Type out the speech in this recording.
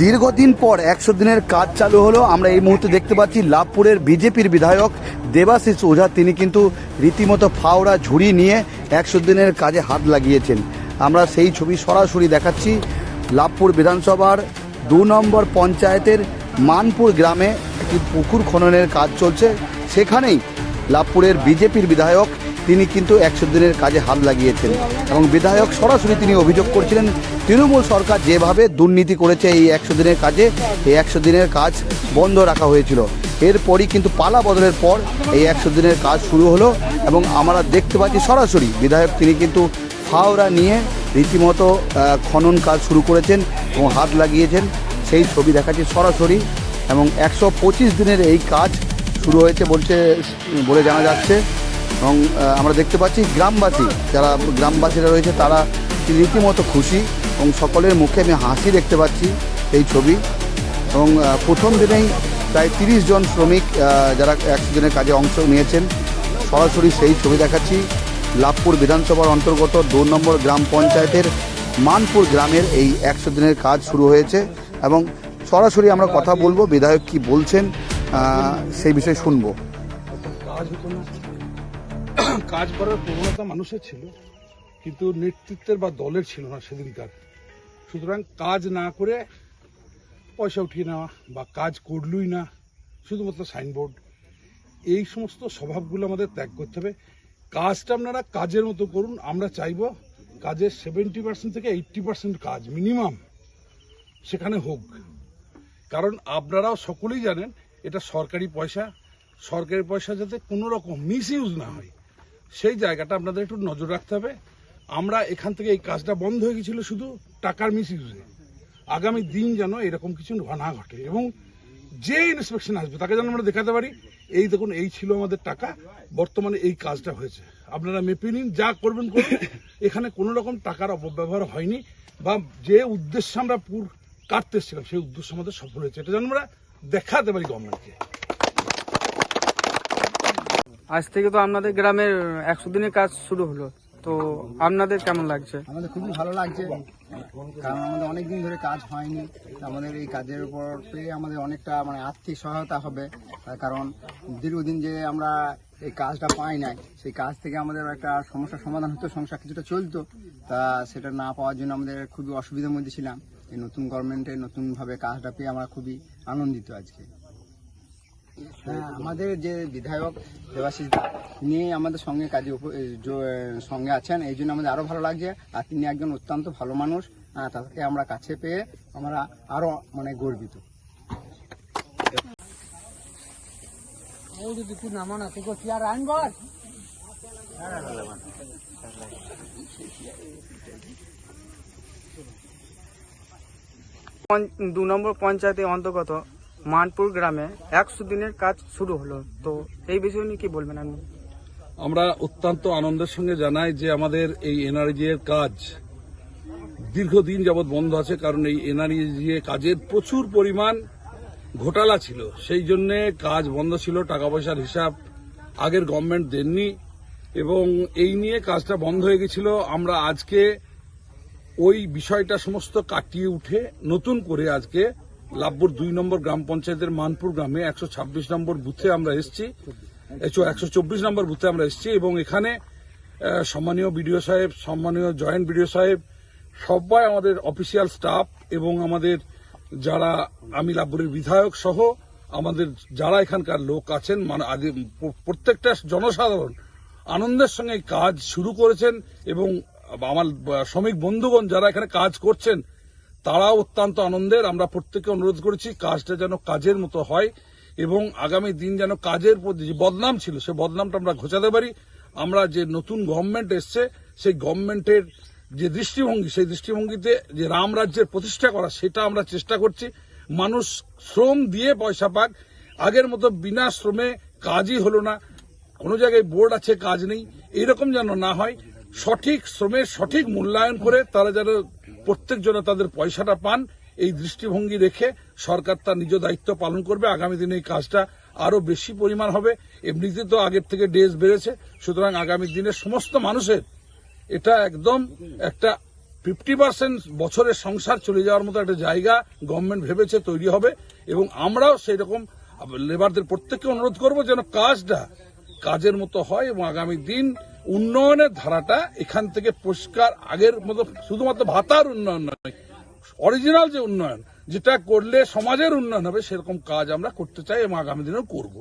দীর্ঘদিন পর 100 দিনের কাজ চালু হলো। আমরা এই মুহূর্তে দেখতে পাচ্ছি লাভপুরের বিজেপির বিধায়ক দেবাশিস ওঝা, তিনি কিন্তু রীতিমতো ফাওড়া ঝুড়ি নিয়ে 100 দিনের কাজে হাত লাগিয়েছেন। আমরা সেই ছবি সরাসরি দেখাচ্ছি। লাভপুর বিধানসভার 2 নম্বর পঞ্চায়েতের মানপুর গ্রামে একটি পুকুর খননের কাজ চলছে। সেখানেই লাভপুরের বিজেপির বিধায়ক তিনি কিন্তু 100 দিনের কাজে হাত লাগিয়েছেন এবং বিধায়ক সরাসরি তিনি অভিযোগ করছিলেন তৃণমূল সরকার যেভাবে দুর্নীতি করেছে এই 100 দিনের কাজে, এই 100 দিনের কাজ বন্ধ রাখা হয়েছিল। এরপরই কিন্তু পালা বদলের পর এই 100 দিনের কাজ শুরু হলো এবং আমরা দেখতে পাচ্ছি সরাসরি বিধায়ক তিনি কিন্তু ফাওড়া নিয়ে রীতিমতো খনন কাজ শুরু করেছেন এবং হাত লাগিয়েছেন। সেই ছবি দেখাচ্ছি সরাসরি এবং 125 দিনের এই কাজ শুরু হয়েছে বলে জানা যাচ্ছে। এবং আমরা দেখতে পাচ্ছি গ্রামবাসীরা রয়েছে, তারা রীতিমতো খুশি এবং সকলের মুখে আমি হাসি দেখতে পাচ্ছি এই ছবি। এবং প্রথম দিনেই প্রায় 30 জন শ্রমিক যারা 100 দিনের কাজে অংশ নিয়েছেন, সরাসরি সেই ছবি দেখাচ্ছি। লাভপুর বিধানসভার অন্তর্গত 2 নম্বর গ্রাম পঞ্চায়েতের মানপুর গ্রামের এই 100 দিনের কাজ শুরু হয়েছে এবং সরাসরি আমরা কথা বলবো, বিধায়ক কি বলছেন সেই বিষয়ে শুনবো। কাজ করার প্রবণতা মানুষের ছিল, কিন্তু নেতৃত্বের বা দলের ছিল না সেদিনকার। সুতরাং কাজ না করে পয়সা উঠিয়ে নেওয়া বা কাজ করলই না, শুধুমাত্র সাইনবোর্ড, এই সমস্ত স্বভাবগুলো আমাদের ত্যাগ করতে হবে। কাজটা আপনারা কাজের মতো করুন। আমরা চাইব কাজের 70% থেকে 80% কাজ মিনিমাম সেখানে হোক, কারণ আপনারাও সকলেই জানেন এটা সরকারি পয়সা। সরকারি পয়সা যাতে কোনো রকম মিস ইউজ না হয় সেই জায়গাটা আপনাদের একটু নজর রাখতে হবে। আমরা এখান থেকে এই কাজটা বন্ধ হয়ে গেছিল শুধু টাকার মিস ইউজে। আগামী দিন যেন এরকম কিছু না ঘটে এবং যে ইন্সপেকশন আসবে তাকে যেন আমরা দেখাতে পারি এই দেখুন এই ছিল আমাদের টাকা, বর্তমানে এই কাজটা হয়েছে, আপনারা মেপে নিন, যা করবেন করুন। এখানে কোনো রকম টাকার অপব্যবহার হয়নি বা যে উদ্দেশ্যে আমরা কাটতে এসেছিলাম সেই উদ্দেশ্য আমাদের সফল হয়েছে, এটা যেন আমরা দেখাতে পারি গভর্নমেন্টকে। আজ থেকে তো আপনাদের গ্রামের 100 দিনের কাজ শুরু হলো, তো আপনাদের কেমন লাগছে? আমাদের খুবই ভালো লাগছে, কারণ আমাদের অনেক দিন ধরে কাজ হয়নি। আমাদের এই কাজের উপর পেয়ে আমাদের অনেকটা আর্থিক সহায়তা হবে, কারণ দীর্ঘদিন যে আমরা এই কাজটা পাই নাই, সেই কাজ থেকে আমাদের একটা সমস্যার সমাধান হতো, সংসার কিছুটা চলতো। তা সেটা না পাওয়ার জন্য আমাদের খুবই অসুবিধার মধ্যে ছিলাম। এই নতুন গভর্নমেন্টের নতুনভাবে কাজটা পেয়ে আমরা খুবই আনন্দিত আজকে। হ্যাঁ, আমাদের যে বিধায়ক দেবাশিস দা, তিনি আমাদের সঙ্গে সঙ্গে আছেন, এই জন্য আমাদের আরো ভালো লাগছে। আর তিনি একজন অত্যন্ত ভালো মানুষ, তাকে আমরা কাছে পেয়ে আমরা আরো গর্বিত। দু নম্বর পঞ্চায়েতের অন্তর্গত মানপুর গ্রামে 100 দিনের কাজ শুরু হলো, তো এই বিষয়ে নিয়ে কি বলবেন আপনি? আমরা অত্যন্ত আনন্দের সঙ্গে জানাই যে আমাদের এই এনআরজি এর কাজ দীর্ঘদিন যাবৎ বন্ধ আছে, কারণ এই এনআরজি কাজের প্রচুর পরিমাণ ঘোটালা ছিল, সেই জন্যে কাজ বন্ধ ছিল। টাকা পয়সার হিসাব আগের গভর্নমেন্ট দেননি এবং এই নিয়ে কাজটা বন্ধ হয়ে গেছিল। আমরা আজকে ওই বিষয়টা সমস্ত কাটিয়ে উঠে নতুন করে আজকে লাভপুর 2 নম্বর গ্রাম পঞ্চায়েতের মানপুর গ্রামে 126 নম্বর বুথে আমরা এসেছি, 124 নম্বর বুথে আমরা এসেছি এবং এখানে সম্মানীয় বিডিও সাহেব, সম্মানীয় জয়েন্ট বিডিও সাহেব, সবাই আমাদের অফিসিয়াল স্টাফ এবং আমাদের যারা আমি লাভপুরের বিধায়ক সহ আমাদের যারা এখানকার লোক আছেন, প্রত্যেকটা জনসাধারণ আনন্দের সঙ্গে কাজ শুরু করেছেন এবং আমার শ্রমিক বন্ধুগণ যারা এখানে কাজ করছেন তারাও অত্যন্ত আনন্দের। আমরা প্রত্যেককে অনুরোধ করেছি কাজটা যেন কাজের মতো হয় এবং আগামী দিন যেন কাজের প্রতি যে বদনাম ছিল সেই বদনামটা আমরা ঘোচাতে পারি। আমরা যে নতুন গভর্নমেন্ট এসছে সেই গভর্নমেন্টের যে দৃষ্টিভঙ্গি, সেই দৃষ্টিভঙ্গিতে যে রাম রাজ্যের প্রতিষ্ঠা করা সেটা আমরা চেষ্টা করছি। মানুষ শ্রম দিয়ে পয়সা পাক, আগের মতো বিনা শ্রমে কাজই হলো না, কোনো জায়গায় বোর্ড আছে কাজ নেই, এইরকম যেন না হয়। সঠিক শ্রমের সঠিক মূল্যায়ন করে তারা যেন প্রত্যেকজনে তাদের পয়সাটা পান, এই দৃষ্টিভঙ্গি রেখে সরকার তার নিজ দায়িত্ব পালন করবে। আগামী দিনে এই কাজটা আরো বেশি পরিমাণ হবে। এমনিতে তো আগের থেকে ডেজ বেড়েছে, সুতরাং আগামী দিনে সমস্ত মানুষের এটা একদম একটা 50% বছরের সংসার চলে যাওয়ার মতো একটা জায়গা গভর্নমেন্ট ভেবেছে তৈরি হবে, এবং আমরাও সেই রকম লেবারদের প্রত্যেককে অনুরোধ করব যেন কাজটা কাজের মতো হয় এবং আগামী দিন উন্নয়নের ধারাটা এখান থেকে পরিষ্কার আগের মতো শুধুমাত্র ভাতার উন্নয়ন নয়, অরিজিনাল যে উন্নয়ন যেটা করলে সমাজের উন্নয়ন হবে সেরকম কাজ আমরা করতে চাই এবং আগামী দিনেও করব।